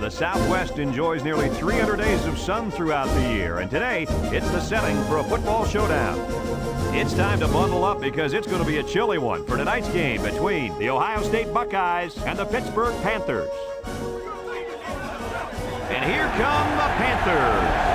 The Southwest enjoys nearly 300 days of sun throughout the year, and today it's the setting for a football showdown. It's time to bundle up because it's going to be a chilly one for tonight's game between the Ohio State Buckeyes and the Pittsburgh Panthers. And here come the Panthers.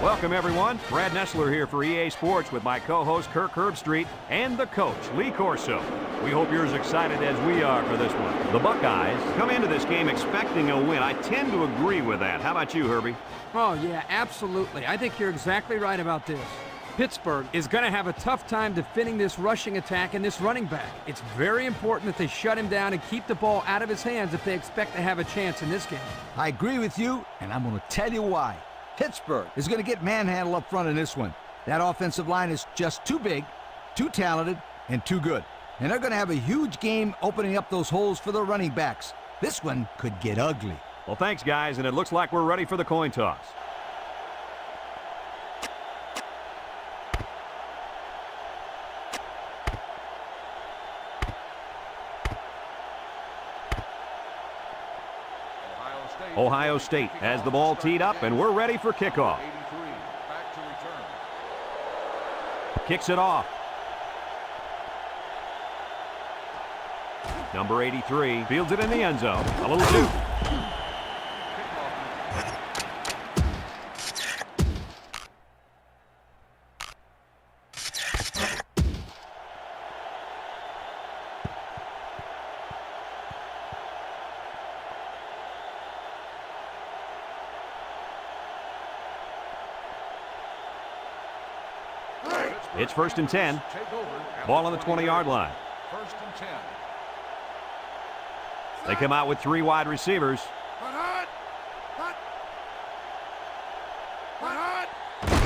Welcome, everyone. Brad Nessler here for EA Sports with my co-host Kirk Herbstreit and the coach, Lee Corso. We hope you're as excited as we are for this one. The Buckeyes come into this game expecting a win. I tend to agree with that. How about you, Herbie? Oh, yeah, absolutely. I think you're exactly right about this. Pittsburgh is going to have a tough time defending this rushing attack and this running back. It's very important that they shut him down and keep the ball out of his hands if they expect to have a chance in this game. I agree with you, and I'm going to tell you why. Pittsburgh is going to get manhandled up front in this one. That offensive line is just too big, too talented, and too good. And they're going to have a huge game opening up those holes for the running backs. This one could get ugly. Well, thanks, guys, and it looks like we're ready for the coin toss. Ohio State has the ball teed up, and we're ready for kickoff. Kicks it off. Number 83 fields it in the end zone. A little juke. It's 1st and 10. Ball on the 20-yard line. 1st and 10. They come out with 3 wide receivers.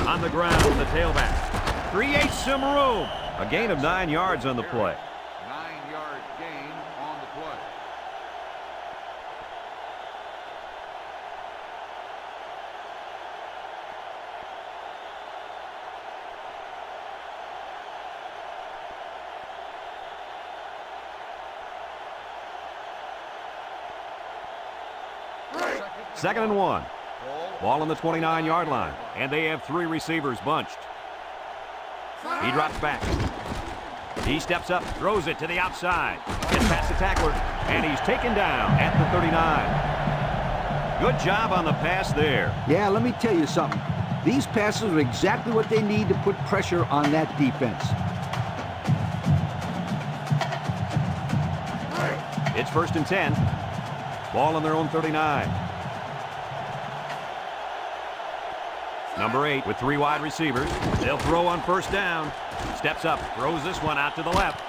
On the ground, the tailback creates some room. A gain of 9 yards on the play. 9-yard gain on the play. Second and 1. Ball on the 29-yard line, and they have 3 receivers bunched. He drops back. He steps up, throws it to the outside. Gets past the tackler, and he's taken down at the 39. Good job on the pass there. Yeah, let me tell you something. These passes are exactly what they need to put pressure on that defense. It's 1st and 10. Ball on their own 39. Number 8 with 3 wide receivers. They'll throw on 1st down. Steps up, throws this one out to the left.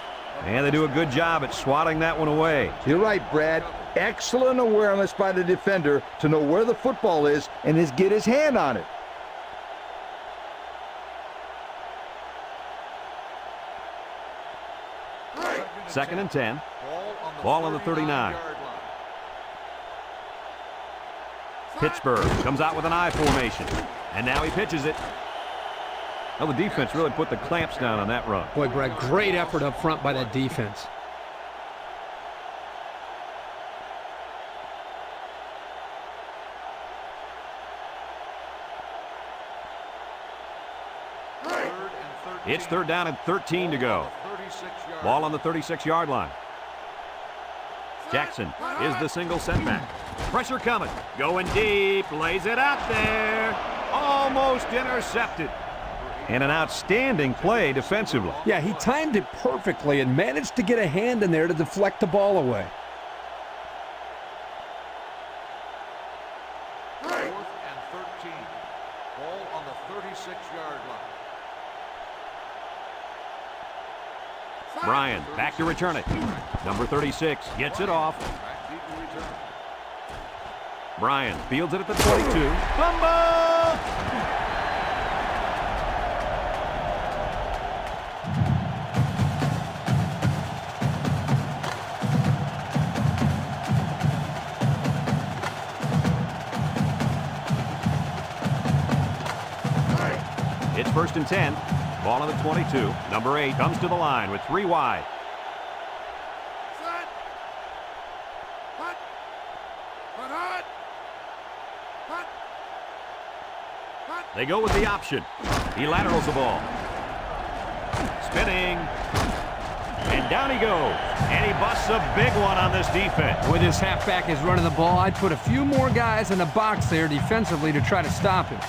And they do a good job at swatting that one away. You're right, Brad. Excellent awareness by the defender to know where the football is and get his hand on it. Second and 10. Ball on the 39. Pittsburgh comes out with an I formation. And now he pitches it. Well, the defense really put the clamps down on that run. Boy, Brad, great effort up front by that defense. It's 3rd down and 13 to go. Ball on the 36-yard line. Jackson is the single setback. Pressure coming. Going deep. Lays it out there. Almost intercepted. And an outstanding play defensively. Yeah, he timed it perfectly and managed to get a hand in there to deflect the ball away. 4th and 13. Ball on the 36-yard line. Bryan back to return it. Number 36 gets it off. Back deep to return. Bryan fields it at the 22. Fumble! It's 1st and 10. Ball on the 22. Number 8 comes to the line with 3 wide. They go with the option. He laterals the ball. Spinning. And down he goes. And he busts a big one on this defense. With his halfback is running the ball, I'd put a few more guys in the box there defensively to try to stop him.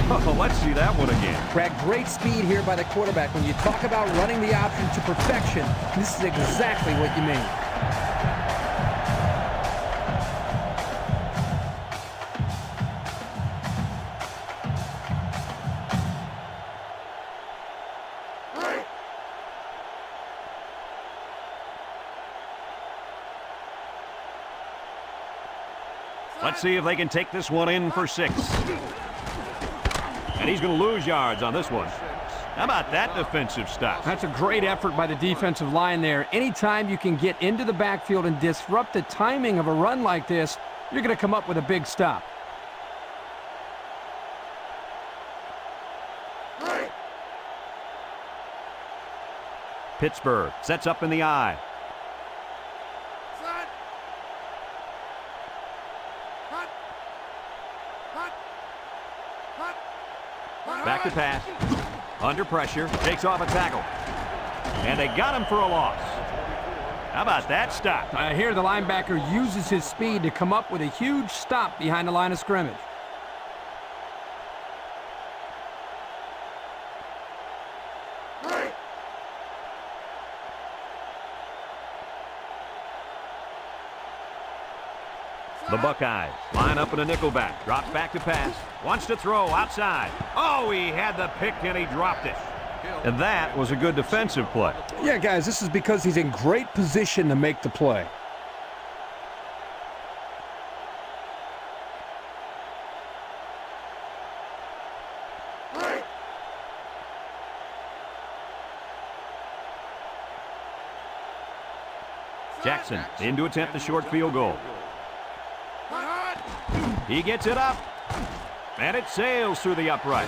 Oh, let's see that one again. Brad, great speed here by the quarterback. When you talk about running the option to perfection, this is exactly what you mean. Let's see if they can take this one in for 6. And he's going to lose yards on this one. How about that defensive stop? That's a great effort by the defensive line there. Anytime you can get into the backfield and disrupt the timing of a run like this, you're going to come up with a big stop. Pittsburgh sets up in the eye. Back to pass. Under pressure. Takes off a tackle. And they got him for a loss. How about that stop? Here the linebacker uses his speed to come up with a huge stop behind the line of scrimmage. The Buckeyes line up in a nickelback. Drops back to pass. Wants to throw outside. Oh, he had the pick and he dropped it. And that was a good defensive play. Yeah, guys, this is because he's in great position to make the play. Jackson in to attempt the short field goal. He gets it up, and it sails through the upright.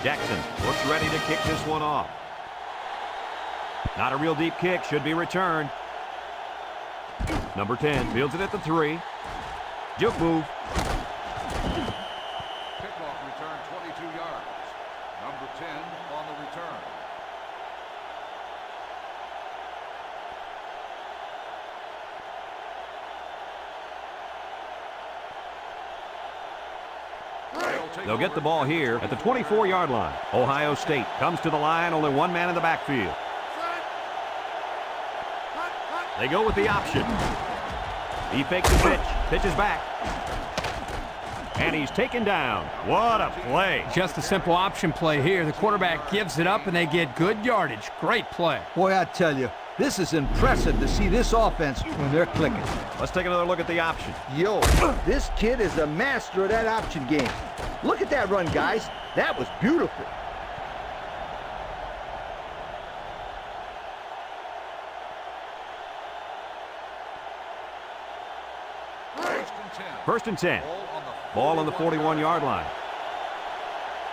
Jackson looks ready to kick this one off. Not a real deep kick, should be returned. Number 10 fields it at the 3. Juke move. Kickoff return 22 yards. Number 10 on the return. They'll get the ball here at the 24-yard line. Ohio State comes to the line, only one man in the backfield. They go with the option. He fakes the pitch, pitches back. And he's taken down. What a play. Just a simple option play here. The quarterback gives it up and they get good yardage. Great play. Boy, I tell you, this is impressive to see this offense when they're clicking. Let's take another look at the option. Yo, this kid is a master of that option game. Look at that run, guys. That was beautiful. First and 10. Ball on the 41-yard line.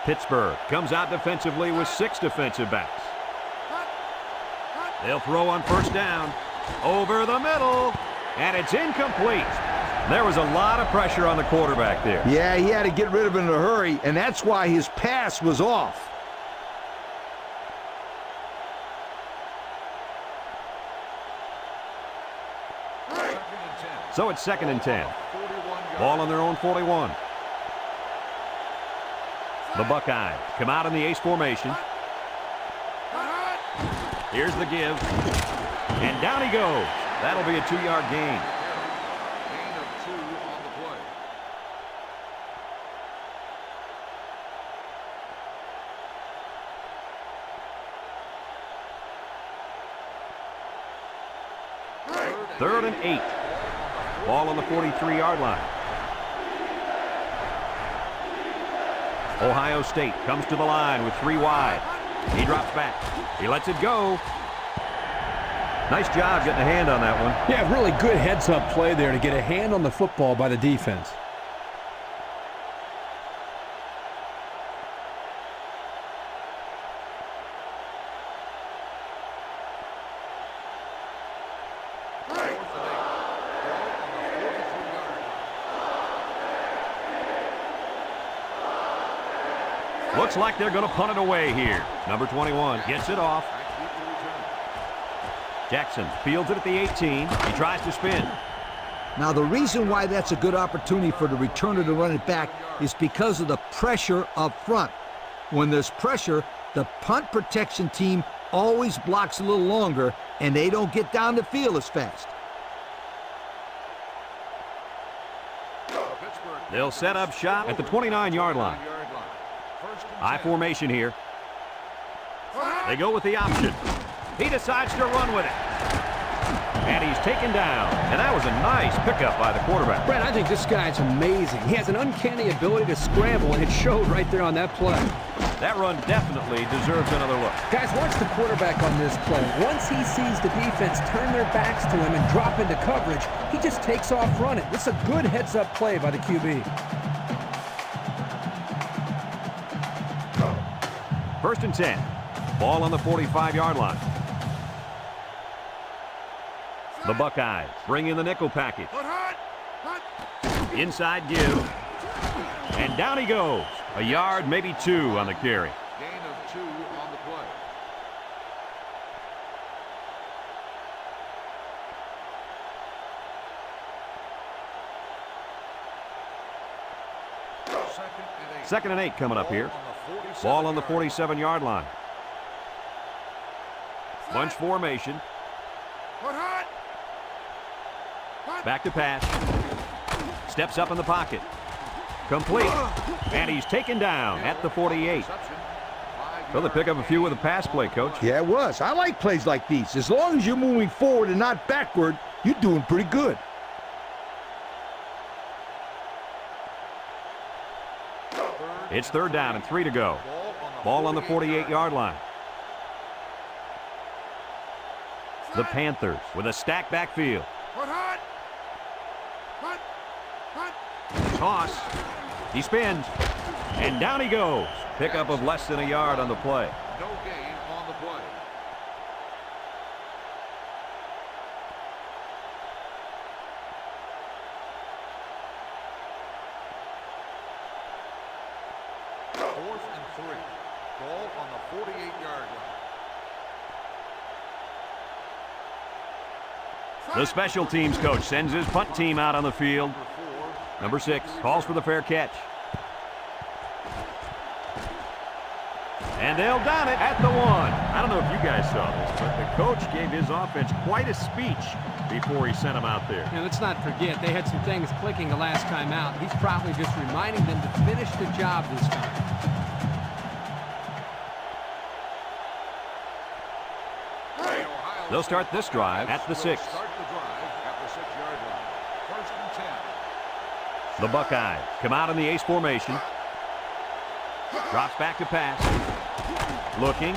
Pittsburgh comes out defensively with 6 defensive backs. They'll throw on first down. Over the middle. And it's incomplete. There was a lot of pressure on the quarterback there. Yeah, he had to get rid of it in a hurry, and that's why his pass was off. So it's 2nd and 10. Ball on their own 41. The Buckeyes come out in the ace formation. Here's the give. And down he goes. That'll be a 2-yard gain. Gain of 2 on the play. 3rd and 8. Ball on the 43-yard line. Ohio State comes to the line with 3 wide. He drops back. He lets it go. Nice job getting a hand on that one. Yeah, really good heads-up play there to get a hand on the football by the defense. Looks like they're going to punt it away here. Number 21 gets it off. Jackson fields it at the 18. He tries to spin. Now, the reason why that's a good opportunity for the returner to run it back is because of the pressure up front. When there's pressure, the punt protection team always blocks a little longer, and they don't get down the field as fast. They'll set up shop at the 29-yard line. I formation here. They go with the option. He decides to run with it. And he's taken down. And that was a nice pickup by the quarterback. Brett, I think this guy's amazing. He has an uncanny ability to scramble, and it showed right there on that play. That run definitely deserves another look. Guys, watch the quarterback on this play. Once he sees the defense turn their backs to him and drop into coverage, he just takes off running. This is a good heads-up play by the QB. 1st and 10. Ball on the 45-yard line. The Buckeyes bring in the nickel package. Inside give. And down he goes. A yard, maybe 2 on the carry. Gain of 2 on the play. Second and 8 coming up here. Ball on the 47-yard line. Bunch formation. Back to pass. Steps up in the pocket. Complete. And he's taken down at the 48. Well, they pick up a few with a pass play, Coach. Yeah, it was. I like plays like these. As long as you're moving forward and not backward, you're doing pretty good. It's 3rd down and 3 to go. Ball on the 48-yard line. The Panthers with a stacked backfield. Toss. He spins. And down he goes. Pickup of less than a yard on the play. No gain on the play. Fourth and 3. Ball on the 48-yard line. The special teams coach sends his punt team out on the field. Number 6 calls for the fair catch. And they'll down it at the 1. I don't know if you guys saw this, but the coach gave his offense quite a speech before he sent them out there. And let's not forget, they had some things clicking the last time out. He's probably just reminding them to finish the job this time. They'll start this drive at the 6. Start the drive at the 6-yard line. 1st and 10. The Buckeyes come out in the ace formation. Drops back to pass. Looking.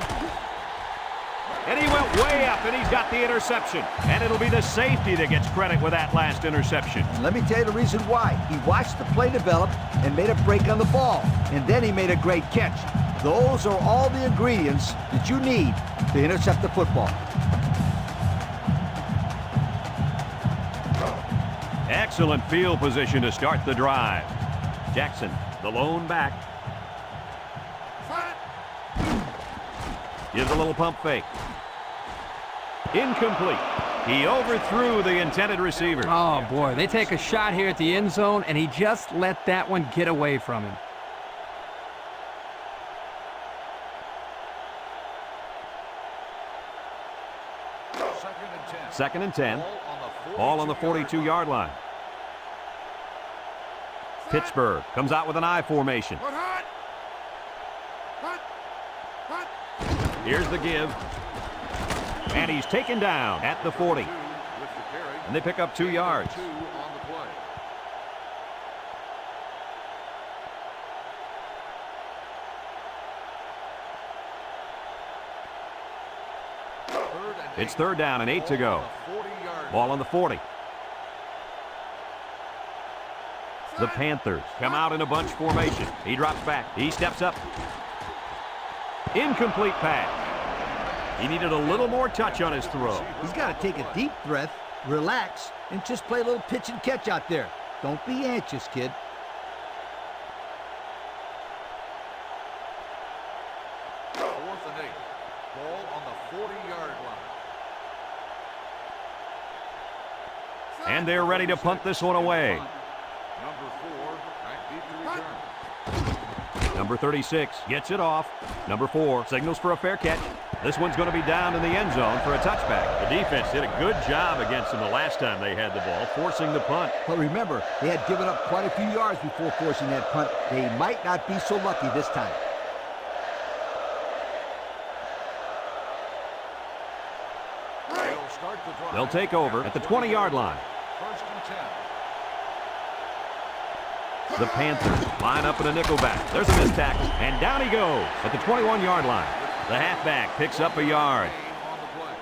And he went way up, and he's got the interception. And it'll be the safety that gets credit with that last interception. And let me tell you the reason why. He watched the play develop and made a break on the ball. And then he made a great catch. Those are all the ingredients that you need to intercept the football. Excellent field position to start the drive. Jackson, the lone back. Gives a little pump fake. Incomplete. He overthrew the intended receiver. Oh, boy. They take a shot here at the end zone, and he just let that one get away from him. Second and 10. Ball on the 42-yard line. Pittsburgh comes out with an I formation. Here's the give. And he's taken down at the 40. and they pick up 2 yards. 2 on the play. It's 3rd down and 8 to go. Ball on the 40. The Panthers come out in a bunch formation. He drops back. He steps up. Incomplete pass. He needed a little more touch on his throw. He's got to take a deep breath, relax, and just play a little pitch and catch out there. Don't be anxious, kid. Fourth and 8. Ball on the 40-yard line. And they're ready to punt this one away. Number 4 might beat the return. Number 36 gets it off. Number 4 signals for a fair catch. This one's going to be down in the end zone for a touchback. The defense did a good job against them the last time they had the ball, forcing the punt. But remember, they had given up quite a few yards before forcing that punt. They might not be so lucky this time. They'll start the drive. They'll take over at the 20-yard line. First and 10. The Panthers line up in a nickelback. There's a missed tackle, and down he goes at the 21-yard line. The halfback picks up a yard. Gain on the play.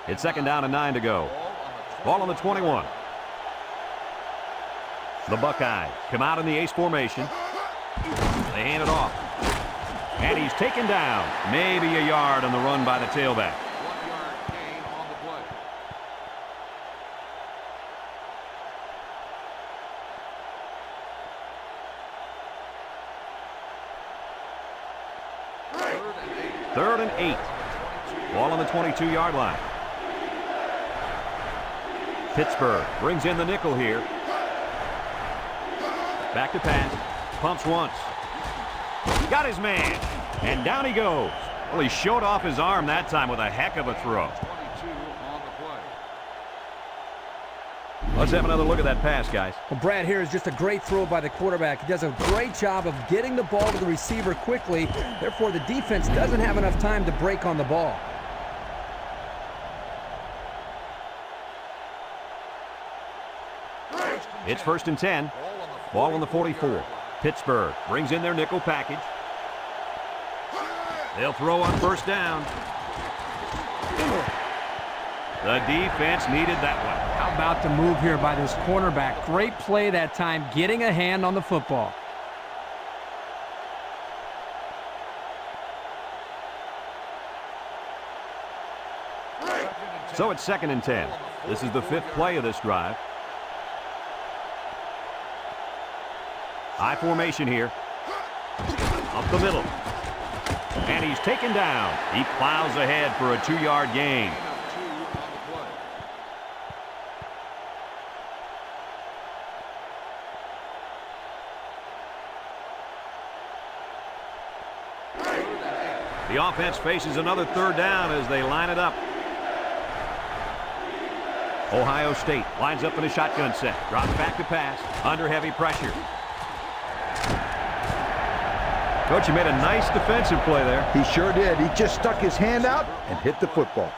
It's 2nd down and 9 to go. Ball on the 21. The Buckeyes come out in the ace formation. They hand it off. And he's taken down. Maybe a yard on the run by the tailback. 1-yard gain on the play. Third and 8. Ball on the 22-yard line. Pittsburgh brings in the nickel here. Back to pass. Pumps once. Got his man. And down he goes. Well, he showed off his arm that time with a heck of a throw. 22 on the play. Let's have another look at that pass, guys. Well, Brad, here is just a great throw by the quarterback. He does a great job of getting the ball to the receiver quickly. Therefore, the defense doesn't have enough time to break on the ball. It's 1st and 10. Ball on the 44. Pittsburgh brings in their nickel package. They'll throw on 1st down. The defense needed that one. How about the move here by this cornerback? Great play that time, getting a hand on the football. So it's 2nd and 10. This is the 5th play of this drive. High formation here. Up the middle. And he's taken down. He plows ahead for a 2-yard gain. 2 on the play. The offense faces another 3rd down as they line it up. Ohio State lines up in a shotgun set. Drops back to pass. Under heavy pressure. Coach, you made a nice defensive play there. He sure did. He just stuck his hand out and hit the football.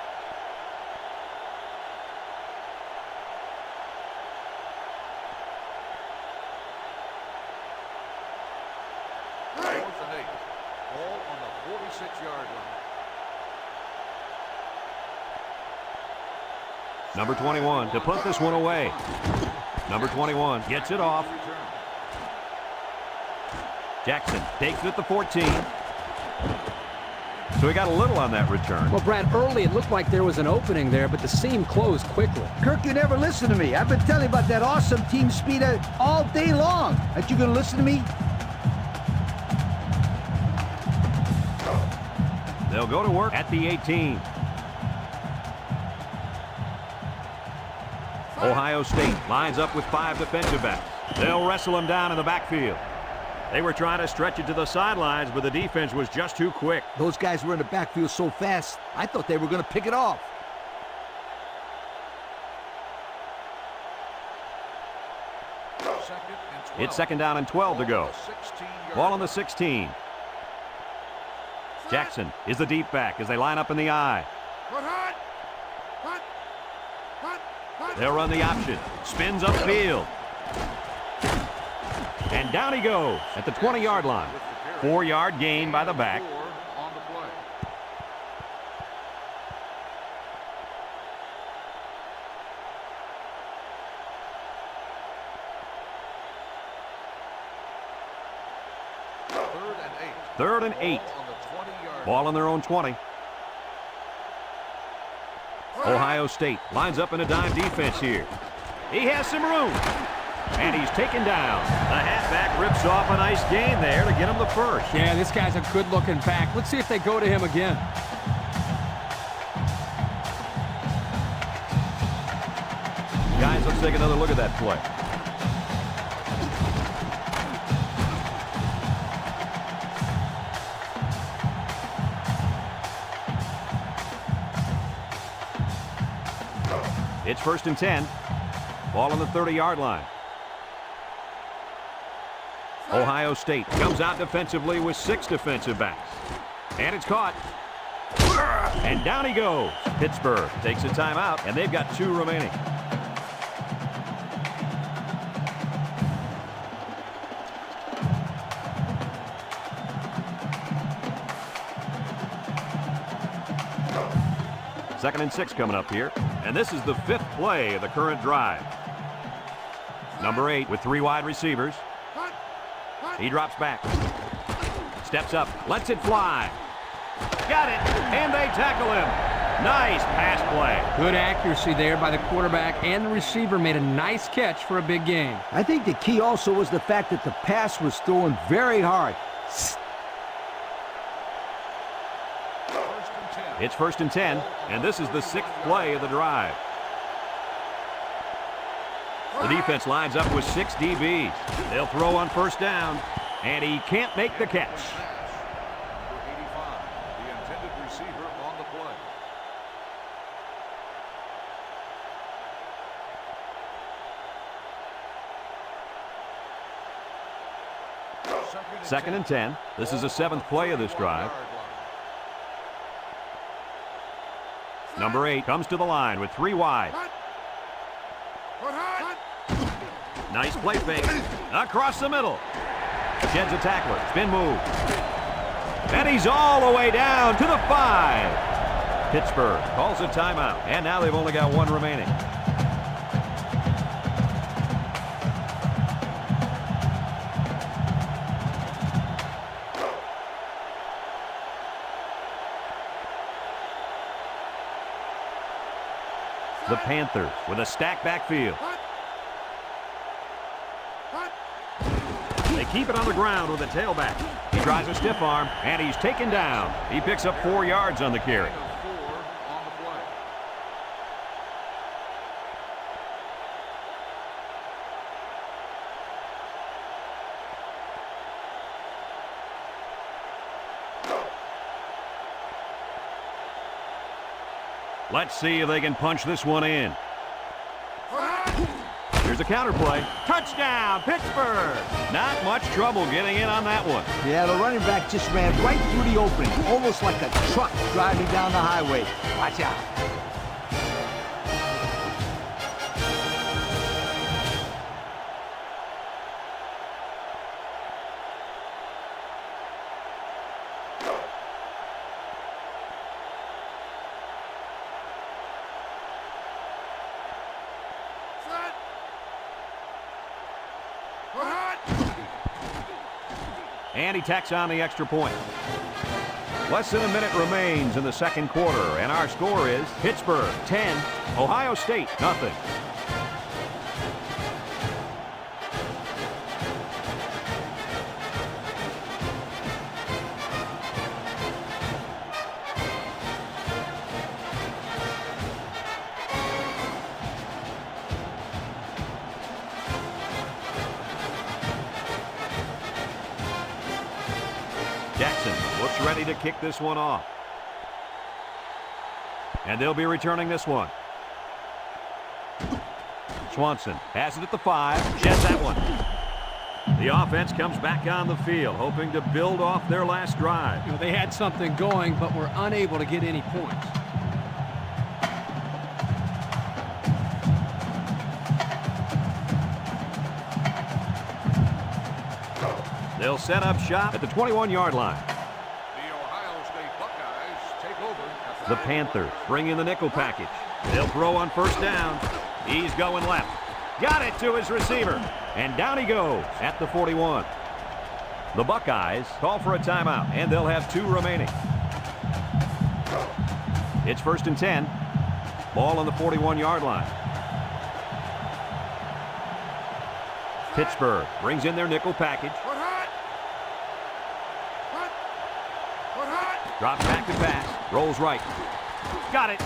Fourth and 8. Ball on the 46-yard line. Number 21 to punt this one away. Number 21 gets it off. Jackson takes it at the 14. So he got a little on that return. Well, Brad, early it looked like there was an opening there, but the seam closed quickly. Kirk, you never listen to me. I've been telling you about that awesome team speed all day long. Aren't you going to listen to me? They'll go to work at the 18. Ohio State lines up with 5 defensive backs. They'll wrestle him down in the backfield. They were trying to stretch it to the sidelines, but the defense was just too quick. Those guys were in the backfield so fast, I thought they were going to pick it off. Second and It's second down and 12 to go. Ball on the 16. Jackson is the deep back as they line up in the I. They'll run the option. Spins upfield. And down he goes at the 20-yard line. 4-yard gain by the back. Third and 8. Ball on their own 20. Ohio State lines up in a dime defense here. He has some room. And he's taken down. The halfback rips off a nice gain there to get him the first. Yeah, this guy's a good-looking back. Let's see if they go to him again. Guys, let's take another look at that play. It's first and 10. Ball on the 30-yard line. Ohio State comes out defensively with 6 defensive backs. And it's caught. And down he goes. Pittsburgh takes a timeout, and they've got 2 remaining. Second and 6 coming up here. And this is the 5th play of the current drive. Number 8 with 3 wide receivers. He drops back. Steps up. Lets it fly. Got it. And they tackle him. Nice pass play. Good accuracy there by the quarterback, and the receiver made a nice catch for a big gain. I think the key also was the fact that the pass was thrown very hard. It's first and 10, and this is the 6th play of the drive. The defense lines up with 6 DBs. They'll throw on first down, and he can't make the catch. Number 85, the intended receiver on the play. Second and 10. This is the 7th play of this drive. Number 8 comes to the line with 3 wide. Nice play fake. Across the middle. Sheds a tackler. Spin move. And he's all the way down to the 5. Pittsburgh calls a timeout. And now they've only got 1 remaining. The Panthers with a stacked backfield. They keep it on the ground with a tailback. He tries a stiff arm, and he's taken down. He picks up 4 yards on the carry. Let's see if they can punch this one in. Here's a counter play. Touchdown, Pittsburgh! Not much trouble getting in on that one. Yeah, the running back just ran right through the opening, almost like a truck driving down the highway. Watch out. And he tacks on the extra point. Less than a minute remains in the second quarter, and our score is Pittsburgh 10, Ohio State nothing. Jackson looks ready to kick this one off. And they'll be returning this one. Swanson has it at the 5. Sheds that one. The offense comes back on the field, hoping to build off their last drive. You know, they had something going, but were unable to get any points. They'll set up shop at the 21-yard line. The Ohio State Buckeyes take over at The Panthers bring in the nickel package. They'll throw on first down. He's going left. Got it to his receiver. And down he goes at the 41. The Buckeyes call for a timeout, and they'll have 2 remaining. It's 1st and 10. Ball on the 41-yard line. Pittsburgh brings in their nickel package. Drops back to pass. Rolls right. Got it.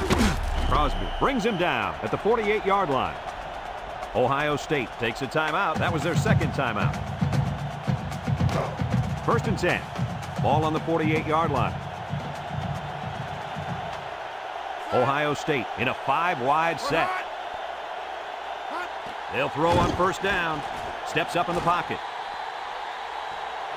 Crosby brings him down at the 48-yard line. Ohio State takes a timeout. That was their second timeout. 1st and 10. Ball on the 48-yard line. Ohio State in a 5-wide set. They'll throw on first down. Steps up in the pocket.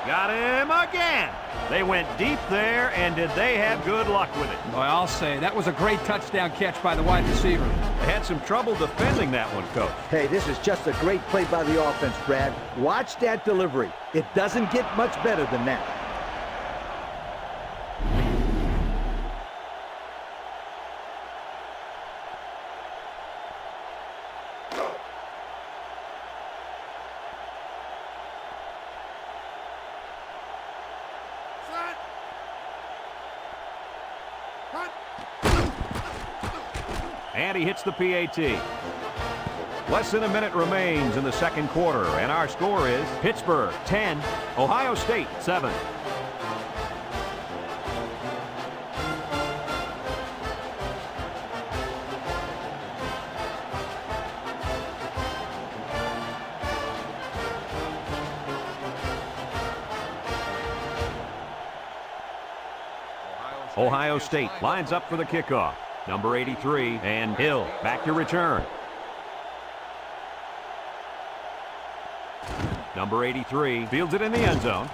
Got him again. They went deep there, and did they have good luck with it? Boy, I'll say, that was a great touchdown catch by the wide receiver. They had some trouble defending that one, Coach. Hey, this is just a great play by the offense, Brad. Watch that delivery. It doesn't get much better than that. And he hits the PAT. Less than a minute remains in the second quarter, and our score is Pittsburgh 10, Ohio State 7. Ohio State lines up for the kickoff. Number 83, and Hill back to return. Number 83 fields it in the end zone.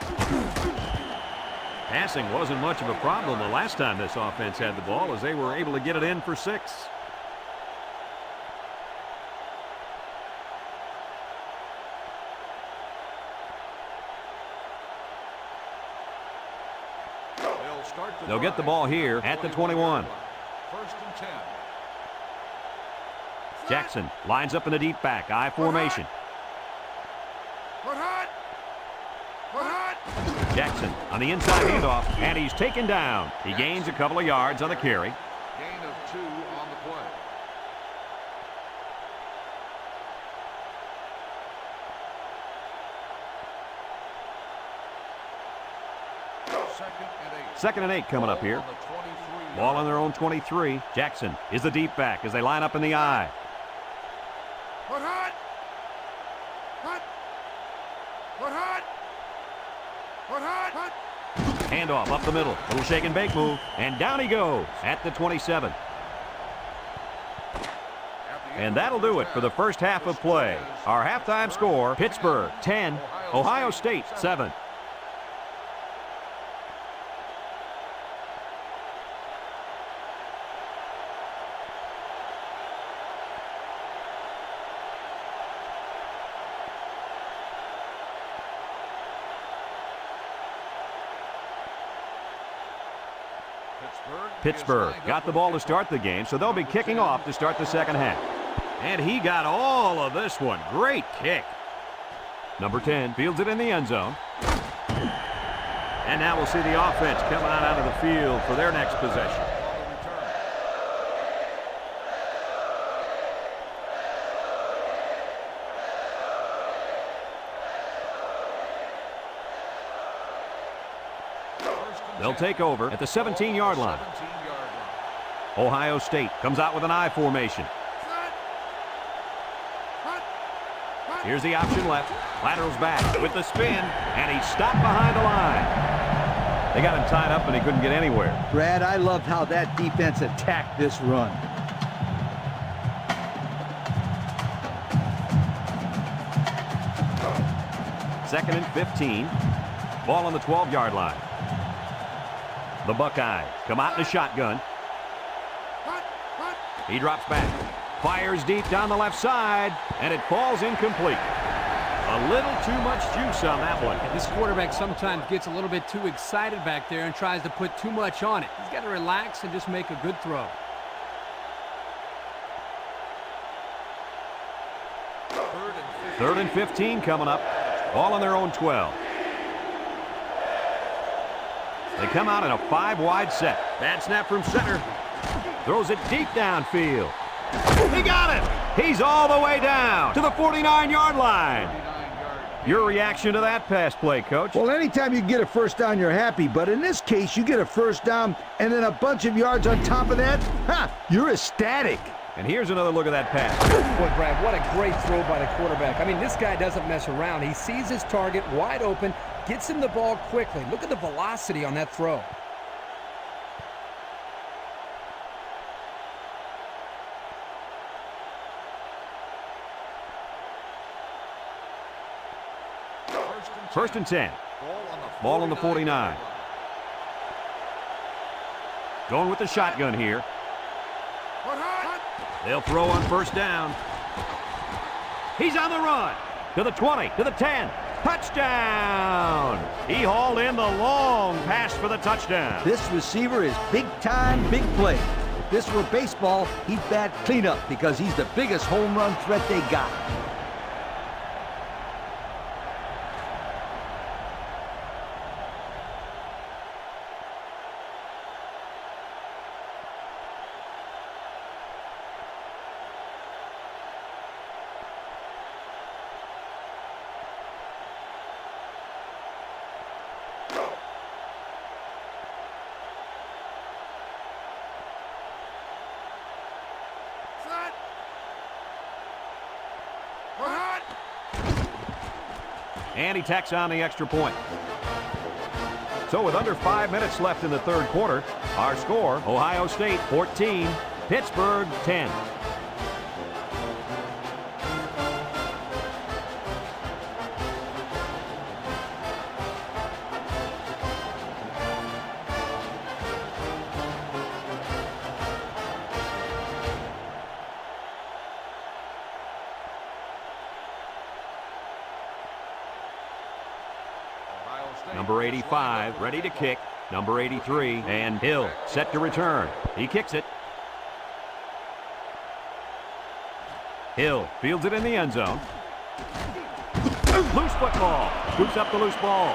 Passing wasn't much of a problem the last time this offense had the ball, as they were able to get it in for 6. They'll get the ball here at the 21. 1st and 10. Jackson lines up in the deep back, I formation. Jackson on the inside handoff, and he's taken down. He gains a couple of yards on the carry. Gain of 2 on the play. Second and 8 coming up here. Ball on their own 23. Jackson is the deep back as they line up in the I. Handoff up the middle. Little shake and bake move. And down he goes at the 27. And that'll do it for the first half of play. Our halftime score, Pittsburgh 10, Ohio State 7. Pittsburgh got the ball to start the game, so they'll be kicking off to start the second half. And he got all of this one. Great kick. Number 10 fields it in the end zone. And now we'll see the offense come out of the field for their next possession. They'll take over at the 17-yard line. Ohio State comes out with an I formation. Here's the option left. Laterals back with the spin, and he's stopped behind the line. They got him tied up, and he couldn't get anywhere. Brad, I loved how that defense attacked this run. 2nd and 15. Ball on the 12-yard line. The Buckeyes come out in a shotgun. He drops back. Fires deep down the left side, and it falls incomplete. A little too much juice on that one. This quarterback sometimes gets a little bit too excited back there and tries to put too much on it. He's got to relax and just make a good throw. Third and 15 coming up. Ball on their own 12. They come out in a 5-wide set. Bad snap from center. Throws it deep downfield. He got it! He's all the way down to the 49-yard line. Your reaction to that pass play, Coach? Well, anytime you get a first down, you're happy. But in this case, you get a first down and then a bunch of yards on top of that. You're ecstatic. And here's another look at that pass. Boy, Brad, what a great throw by the quarterback. I mean, this guy doesn't mess around. He sees his target wide open, gets him the ball quickly. Look at the velocity on that throw. First and 10. Ball on the 49. Going with the shotgun here. They'll throw on first down. He's on the run. To the 20, to the 10. Touchdown! He hauled in the long pass for the touchdown. This receiver is big time, big play. If this were baseball, he'd bat cleanup because he's the biggest home run threat they got. And he tacks on the extra point. So with under 5 minutes left in the third quarter, our score, Ohio State 14, Pittsburgh 10. Number 85, ready to kick. Number 83, and Hill, set to return. He kicks it. Hill fields it in the end zone. Loose football. Scoops up the loose ball.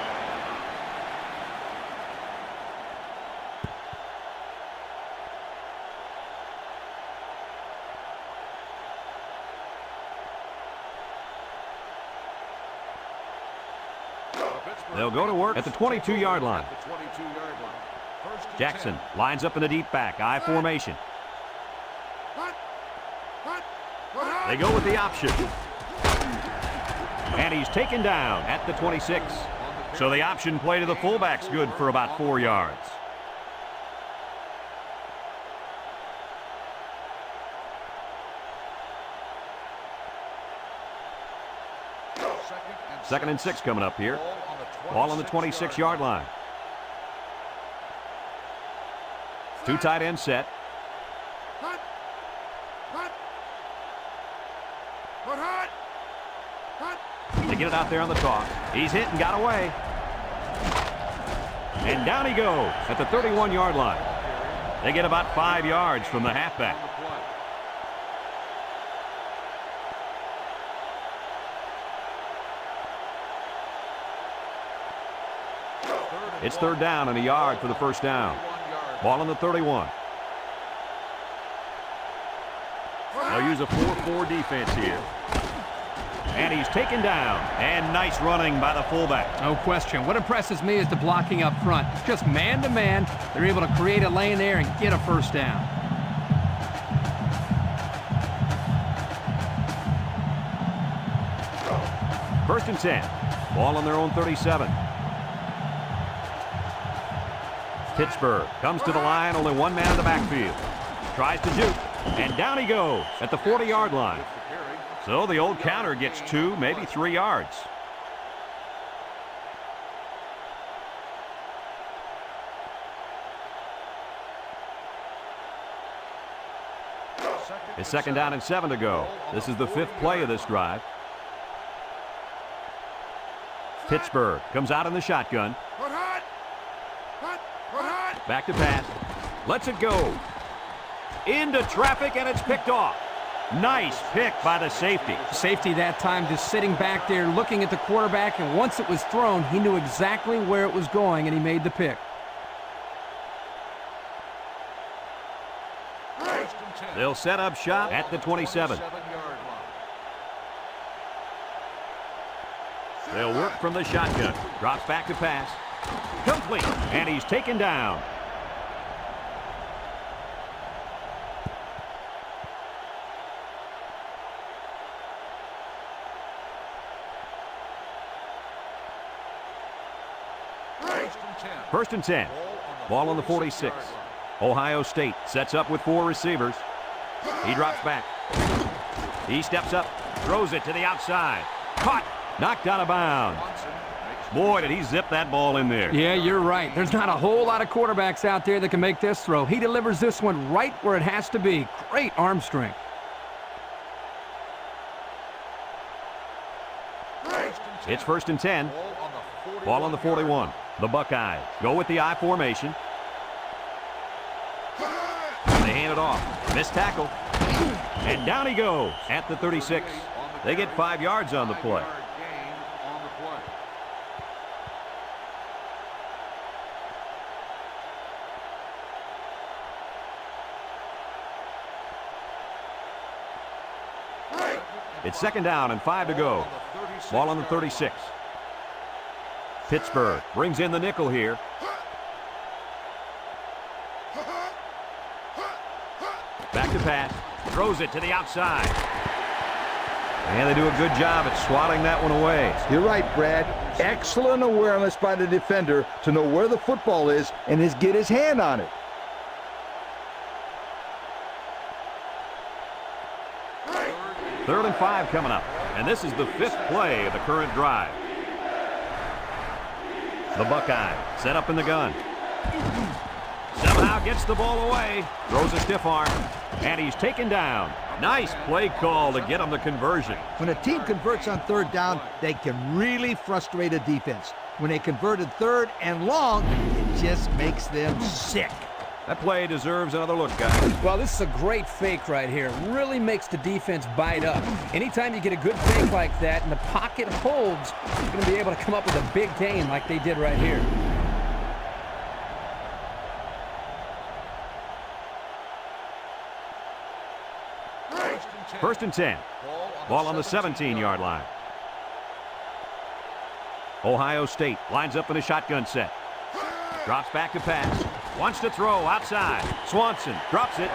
They'll go to work at the 22-yard line. Jackson lines up in the deep back, I formation. They go with the option. And he's taken down at the 26. So the option play to the fullback's good for about 4 yards. Second and 6 coming up here. Ball on the 26-yard line. Two tight end set. They get it out there on the toss. He's hit and got away. And down he goes at the 31-yard line. They get about 5 yards from the halfback. It's third down and a yard for the first down. Ball on the 31. They'll use a 4-4 defense here. And he's taken down. And nice running by the fullback. No question. What impresses me is the blocking up front. It's just man-to-man. They're able to create a lane there and get a first down. First and 10. Ball on their own 37. Pittsburgh comes to the line, only one man in the backfield. Tries to juke, and down he goes at the 40-yard line. So the old counter gets 2, maybe 3 yards. It's 2nd down and 7 to go. This is the 5th play of this drive. Pittsburgh comes out in the shotgun. Back to pass. Lets it go. Into traffic, and it's picked off. Nice pick by the safety. Safety that time just sitting back there looking at the quarterback, and once it was thrown, he knew exactly where it was going, and he made the pick. They'll set up shop at the 27. They'll work from the shotgun. Drops back to pass. Complete. And he's taken down. First and 10. Ball on the 46. Ohio State sets up with 4 receivers. He drops back. He steps up. Throws it to the outside. Caught. Knocked out of bounds. Boy, did he zip that ball in there. Yeah, you're right. There's not a whole lot of quarterbacks out there that can make this throw. He delivers this one right where it has to be. Great arm strength. It's 1st and 10. Ball on the 41. The Buckeyes go with the I formation. They hand it off. Missed tackle. And down he goes at the 36. They get 5 yards on the play. It's 2nd down and 5 to go. Ball on the 36. Pittsburgh brings in the nickel here. Back to pass. Throws it to the outside. And they do a good job at swatting that one away. You're right, Brad. Excellent awareness by the defender to know where the football is and get his hand on it. Third and 5 coming up. And this is the 5th play of the current drive. The Buckeye set up in the gun. Somehow gets the ball away. Throws a stiff arm. And he's taken down. Nice play call to get him the conversion. When a team converts on 3rd down, they can really frustrate a defense. When they converted 3rd and long, it just makes them sick. That play deserves another look, guys. Well, this is a great fake right here. Really makes the defense bite up. Anytime you get a good fake like that and the pocket holds, you're going to be able to come up with a big gain like they did right here. First and 10. Ball on the 17-yard line. Ohio State lines up in a shotgun set. Drops back to pass. Wants to throw outside. Swanson drops it.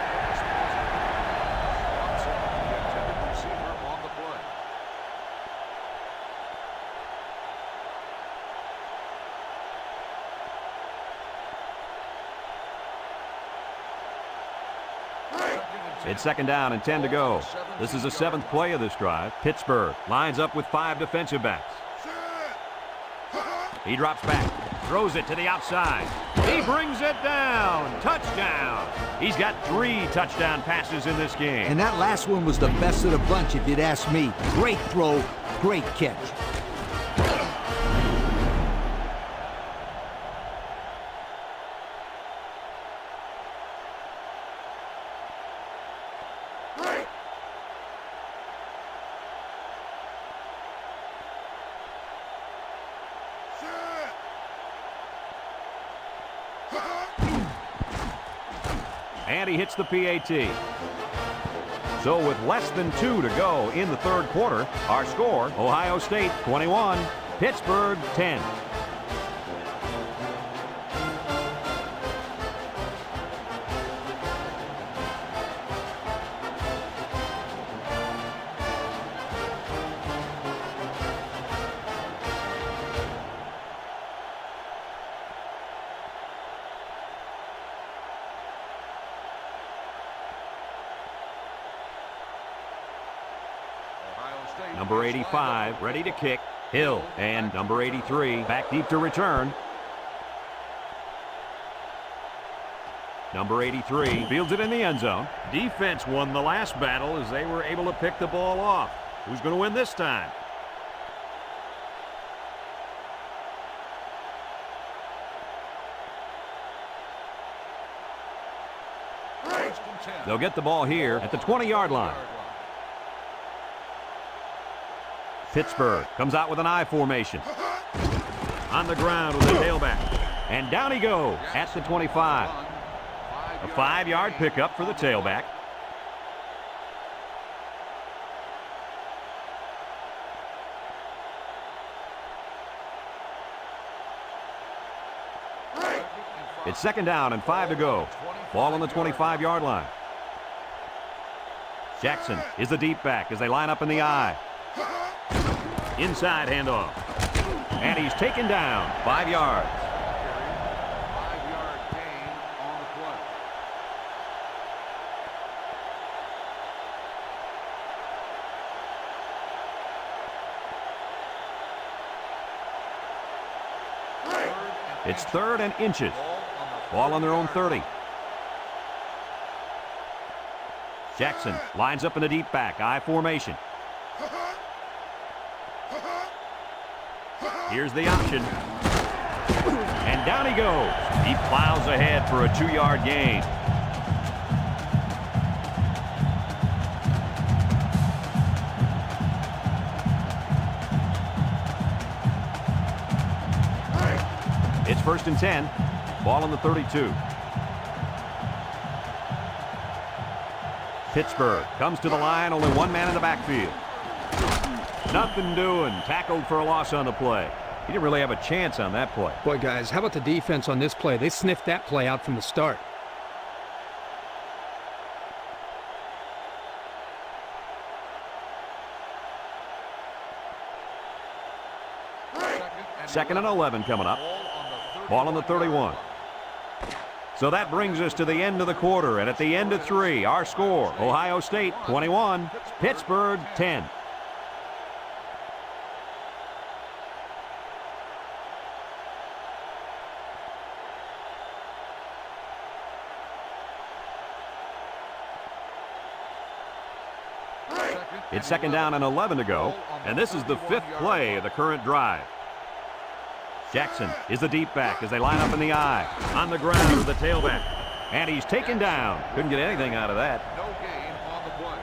It's 2nd down and 10 to go. This is the 7th play of this drive. Pittsburgh lines up with 5 defensive backs. He drops back. Throws it to the outside. He brings it down. Touchdown. He's got 3 touchdown passes in this game. And that last one was the best of the bunch, if you'd ask me. Great throw, great catch. And he hits the PAT. So with less than 2 to go in the 3rd quarter, our score, Ohio State 21, Pittsburgh 10. Number 85 ready to kick. Hill. And number 83 back deep to return. Number 83 fields it in the end zone. Defense won the last battle as they were able to pick the ball off. Who's going to win this time? They'll get the ball here at the 20-yard line. Pittsburgh comes out with an I formation. On the ground with a tailback. And down he goes at the 25. A 5-yard pickup for the tailback. It's 2nd down and 5 to go. Ball on the 25-yard line. Jackson is the deep back as they line up in the I. Inside handoff. And he's taken down 5 yards. 5-yard gain on the play. It's 3rd and inches. Ball on their own 30. Jackson lines up in the deep back, I formation. Here's the option. And down he goes. He plows ahead for a 2-yard gain. It's 1st and 10. Ball on the 32. Pittsburgh comes to the line, only one man in the backfield. Nothing doing. Tackled for a loss on the play. He didn't really have a chance on that play. Boy, guys, how about the defense on this play? They sniffed that play out from the start. Second and 11 coming up. Ball on the 31. So that brings us to the end of the quarter, and at the end of 3, our score, Ohio State 21, Pittsburgh 10. It's 2nd down and 11 to go, and this is the 5th play of the current drive. Jackson is the deep back as they line up in the I. On the ground with the tailback. And he's taken down. Couldn't get anything out of that. No gain on the play.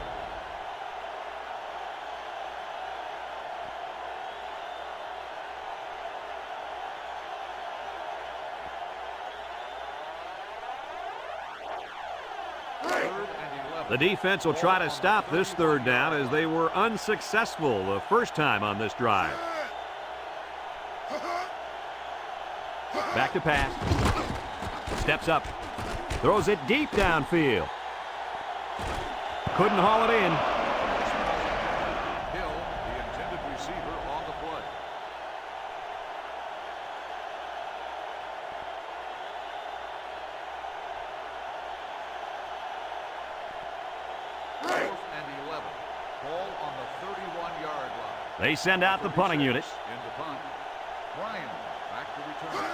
The defense will try to stop this 3rd down as they were unsuccessful the first time on this drive. Back to pass. Steps up. Throws it deep downfield. Couldn't haul it in. Hill, the intended receiver, on the play. And 11. Ball on the 31-yard line. They send out the punting unit. Into punt. Ryan back to return.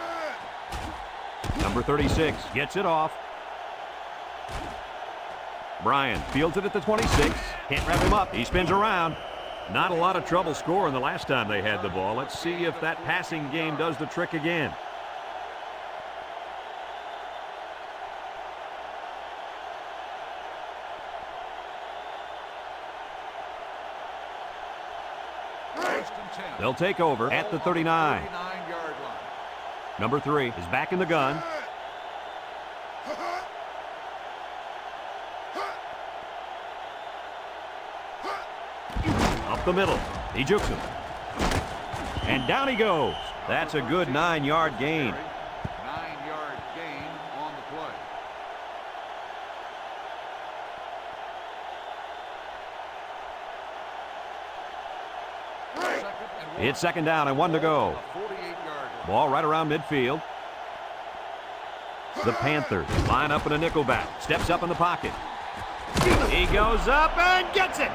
Number 36 gets it off. Bryan fields it at the 26. Can't wrap him up. He spins around. Not a lot of trouble scoring the last time they had the ball. Let's see if that passing game does the trick again. They'll take over at the 39. 39-yard line. Number 3 is back in the gun. Up the middle. He jukes him. And down he goes. That's a good 9-yard gain. 9-yard gain on the play. It's 2nd down and 1 to go. 48-yard Ball right around midfield. The Panthers line up in a nickelback. Steps up in the pocket. He goes up and gets it.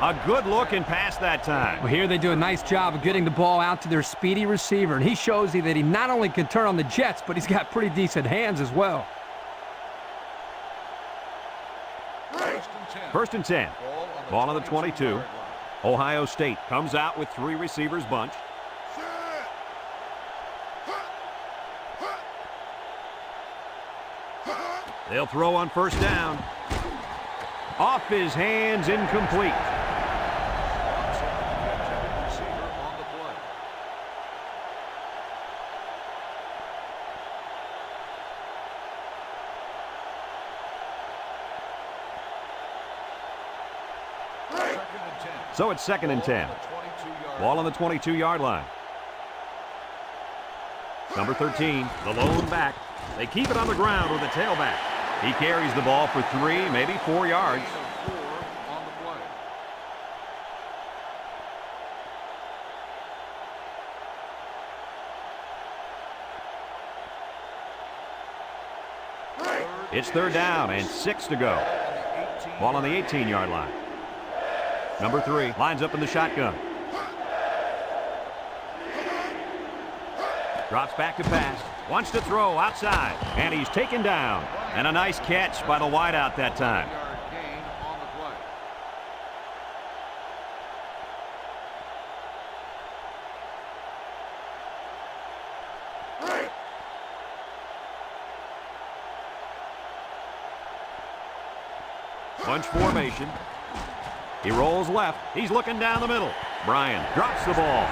A good-looking pass that time. Well, here they do a nice job of getting the ball out to their speedy receiver, and he shows you that he not only can turn on the jets, but he's got pretty decent hands as well. First and 10. Ball on the 22. Ohio State comes out with 3 receivers bunched. They'll throw on first down. Off his hands, incomplete. So it's second and 10. Ball on the 22-yard line. Number 13, the lone back. They keep it on the ground with the tailback. He carries the ball for 3, maybe 4 yards. It's third down and 6 to go. Ball on the 18-yard line. Number 3 lines up in the shotgun. Drops back to pass. Wants to throw outside. And he's taken down. And a nice catch by the wideout that time. Bunch formation. He rolls left. He's looking down the middle. Bryan drops the ball.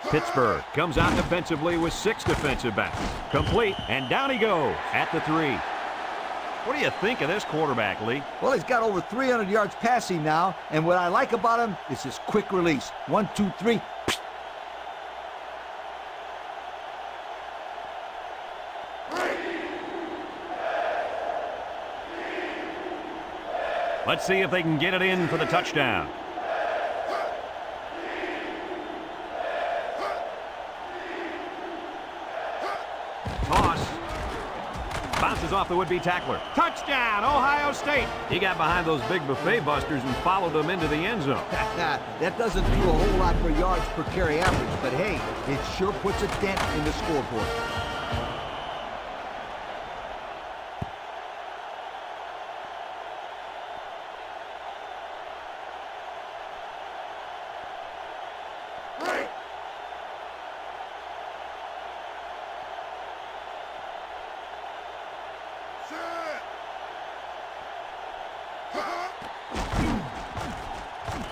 Pittsburgh comes out defensively with 6 defensive backs. Complete, and down he goes at the 3. What do you think of this quarterback, Lee? Well, he's got over 300 yards passing now, and what I like about him is his quick release. 1, 2, 3. Let's see if they can get it in for the touchdown. Toss. Bounces off the would-be tackler. Touchdown, Ohio State. He got behind those big buffet busters and followed them into the end zone. That doesn't do a whole lot for yards per carry average, but hey, it sure puts a dent in the scoreboard.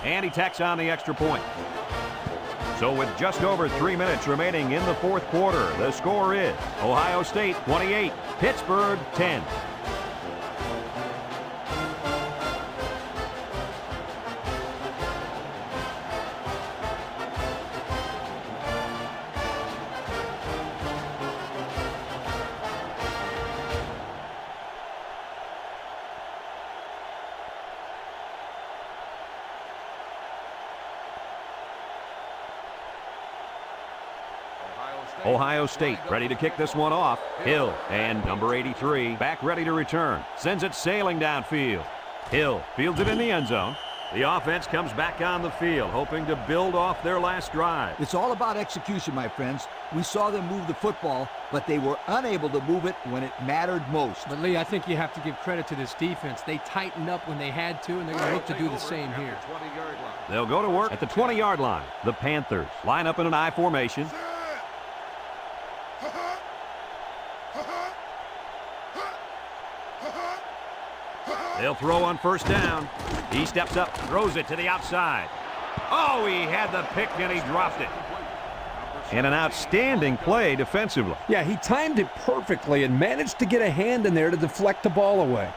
And he tacks on the extra point. So with just over 3 minutes remaining in the fourth quarter, the score is Ohio State 28, Pittsburgh 10. Ohio State ready to kick this one off. Hill and number 83 back ready to return. Sends it sailing downfield. Hill fields it in the end zone. The offense comes back on the field, hoping to build off their last drive. It's all about execution, my friends. We saw them move the football, but they were unable to move it when it mattered most. But, Lee, I think you have to give credit to this defense. They tightened up when they had to, and they're going to look to do the same here. They'll go to work at the 20-yard line. The Panthers line up in an I formation. They'll throw on first down. He steps up, throws it to the outside. Oh, he had the pick and he dropped it. And an outstanding play defensively. Yeah, he timed it perfectly and managed to get a hand in there to deflect the ball away.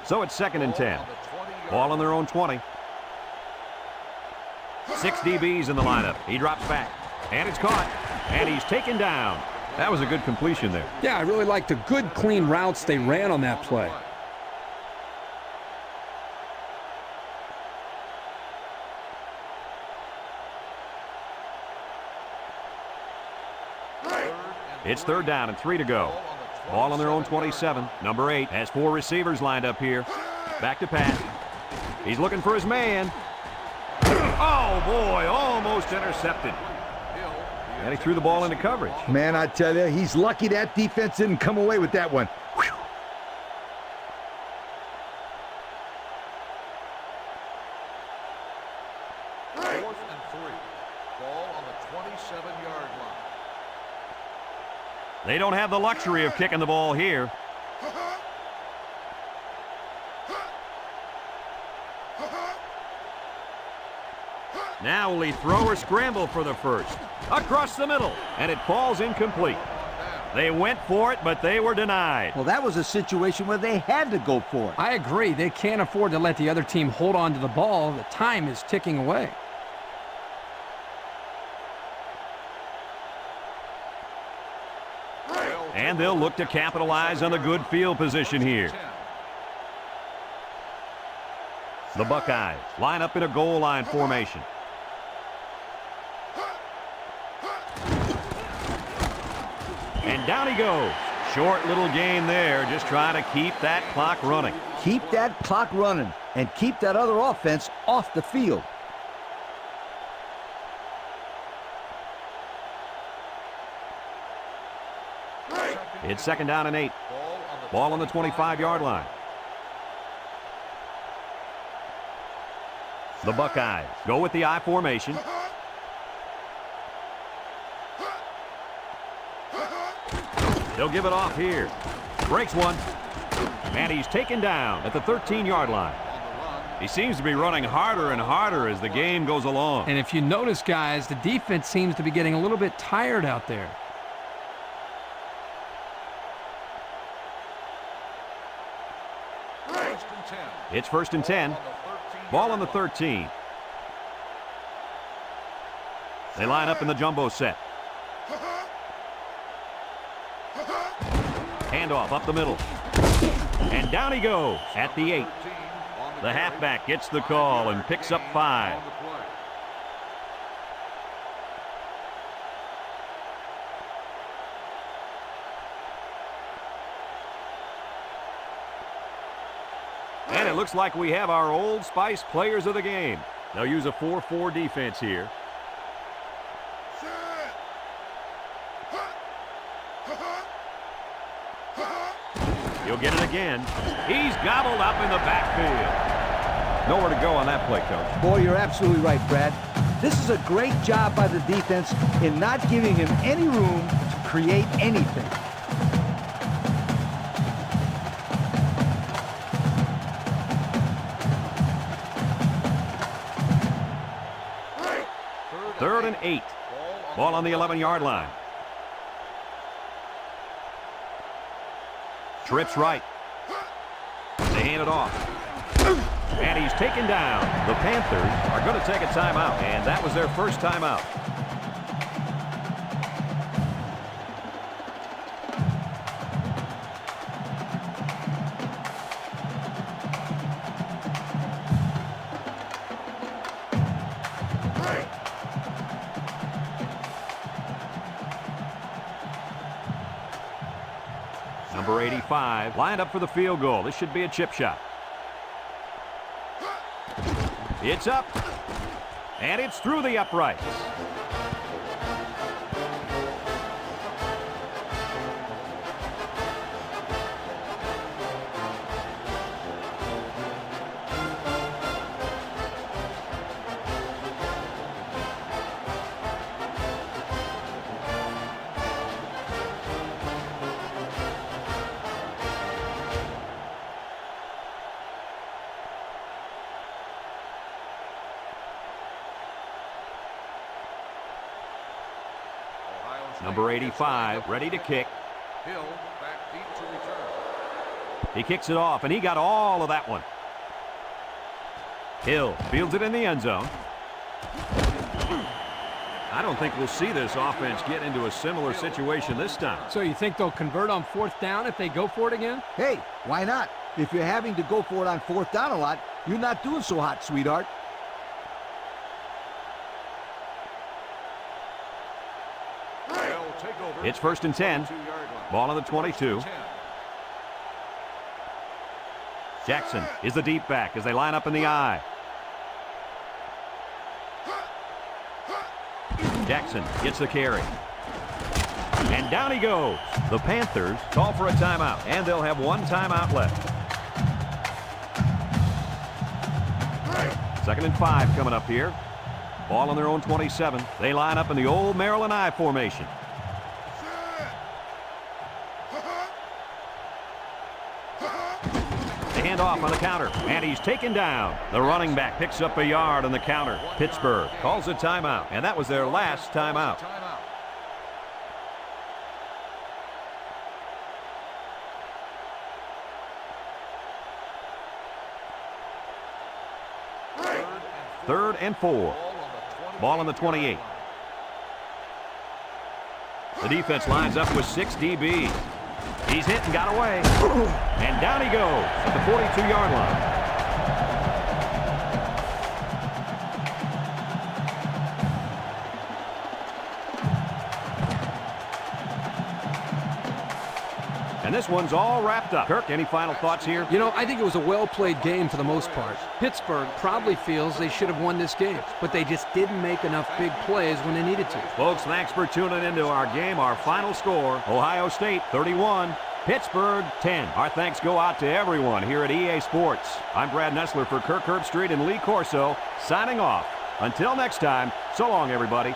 So it's second and 10. Ball on their own 20. 6 DBs in the lineup. He drops back. And it's caught. And he's taken down. That was a good completion there. Yeah, I really liked the good, clean routes they ran on that play. It's 3rd down and 3 to go. Ball on their own 27. Number 8 has 4 receivers lined up here. Back to Pat. He's looking for his man. Oh, boy, almost intercepted. And he threw the ball into coverage. Man, I tell you, he's lucky that defense didn't come away with that one. Whew. Fourth and 3. Ball on the 27-yard line. They don't have the luxury of kicking the ball here. Now will he throw or scramble for the first? Across the middle, and it falls incomplete. They went for it, but they were denied. Well, that was a situation where they had to go for it. I agree. They can't afford to let the other team hold on to the ball. The time is ticking away. And they'll look to capitalize on the good field position here. The Buckeyes line up in a goal line formation. And down he goes. Short little gain there, just trying to keep that clock running. Keep that clock running and keep that other offense off the field. It's 2nd down and 8. Ball on the 25-yard line. The Buckeyes go with the I formation. They'll give it off here. Breaks one. And he's taken down at the 13-yard line. He seems to be running harder and harder as the game goes along. And if you notice, guys, the defense seems to be getting a little bit tired out there. It's 1st and 10. Ball on the 13. They line up in the jumbo set. Handoff up the middle. And down he goes at the 8. The halfback gets the call and picks up 5. And it looks like we have our Old Spice players of the game. They'll use a 4-4 defense here. He'll get it again. He's gobbled up in the backfield. Nowhere to go on that play, Coach. Boy, you're absolutely right, Brad. This is a great job by the defense in not giving him any room to create anything. Third and 8. Ball on the 11-yard line. Trips right. They hand it off. And he's taken down. The Panthers are going to take a timeout, and that was their first timeout. Number 85 lined up for the field goal. This should be a chip shot. It's up, and it's through the uprights. Number 85, ready to kick. Hill back deep to return. He kicks it off, and he got all of that one. Hill fields it in the end zone. I don't think we'll see this offense get into a similar situation this time. So you think they'll convert on 4th down if they go for it again? Hey, why not? If you're having to go for it on 4th down a lot, you're not doing so hot, sweetheart. They'll take over It's 1st and 10. Ball on the 22. Jackson is the deep back as they line up in the I. Jackson gets the carry. And down he goes. The Panthers call for a timeout, and they'll have one timeout left. 2nd and 5 coming up here. Ball on their own 27. They line up in the old Maryland I formation. They hand off on the counter, and he's taken down. The running back picks up a yard on the counter. Pittsburgh calls a timeout, and that was their last timeout. Third and 4. Ball on the 28. The defense lines up with 6 DBs. He's hit and got away. And down he goes at the 42-yard line. And this one's all wrapped up. Kirk, any final thoughts here? You know, I think it was a well-played game for the most part. Pittsburgh probably feels they should have won this game, but they just didn't make enough big plays when they needed to. Folks, thanks for tuning into our game. Our final score, Ohio State 31, Pittsburgh 10. Our thanks go out to everyone here at EA Sports. I'm Brad Nessler for Kirk Herbstreit and Lee Corso, signing off. Until next time, so long, everybody.